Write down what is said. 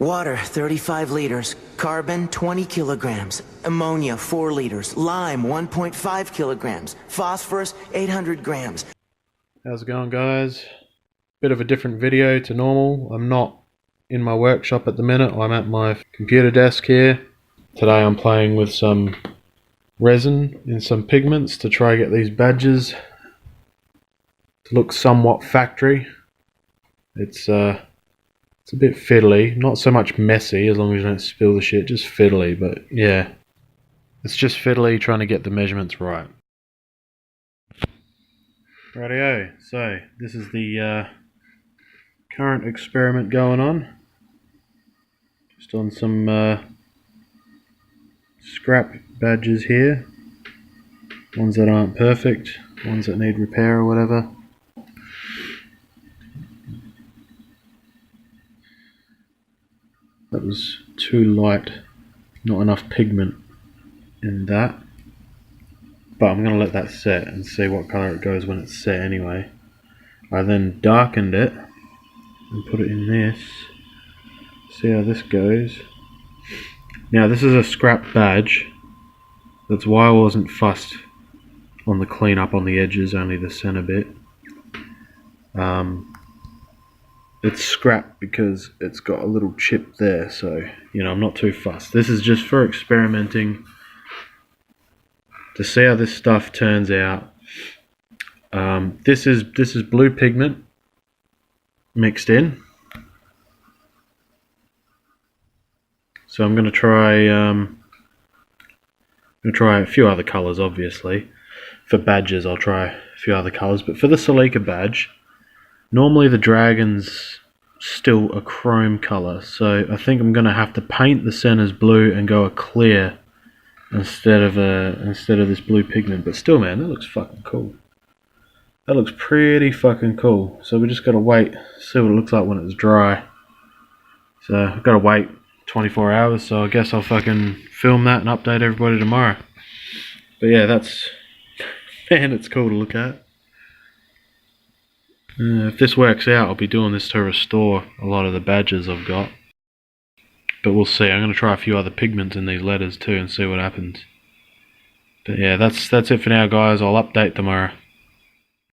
Water, 35 liters. Carbon, 20 kilograms. Ammonia, 4 liters. Lime, 1.5 kilograms. Phosphorus, 800 grams. How's it going, guys? Bit of a different video to normal. I'm not in my workshop at the minute. I'm at my computer desk here. Today I'm playing with some resin and some pigments to try get these badges to look somewhat factory. It's a bit fiddly, not so much messy as long as you don't spill the shit, just fiddly, but yeah. It's just fiddly trying to get the measurements right. Rightio, so this is the current experiment going on. Just on some scrap badges here. Ones that aren't perfect, ones that need repair or whatever. That was too light, not enough pigment in that. But I'm going to let that set and see what colour it goes when it's set anyway. I then darkened it and put it in this. See how this goes. Now this is a scrap badge. That's why I wasn't fussed on the cleanup on the edges, only the centre bit. It's scrap because it's got a little chip there, so you know I'm not too fussed. This is just for experimenting to see how this stuff turns out. This is blue pigment mixed in. So I'm going to try a few other colours, obviously. For badges I'll try a few other colours, but for the Celica badge, normally the dragon's still a chrome colour, so I think I'm going to have to paint the centres blue and go a clear instead of this blue pigment. But still, man, that looks fucking cool. That looks pretty fucking cool. So we just got to wait, see what it looks like when it's dry. So I've got to wait 24 hours, so I guess I'll fucking film that and update everybody tomorrow. But yeah, that's... man, it's cool to look at. If this works out, I'll be doing this to restore a lot of the badges I've got. But we'll see. I'm going to try a few other pigments in these letters too and see what happens. But yeah, that's it for now, guys. I'll update tomorrow.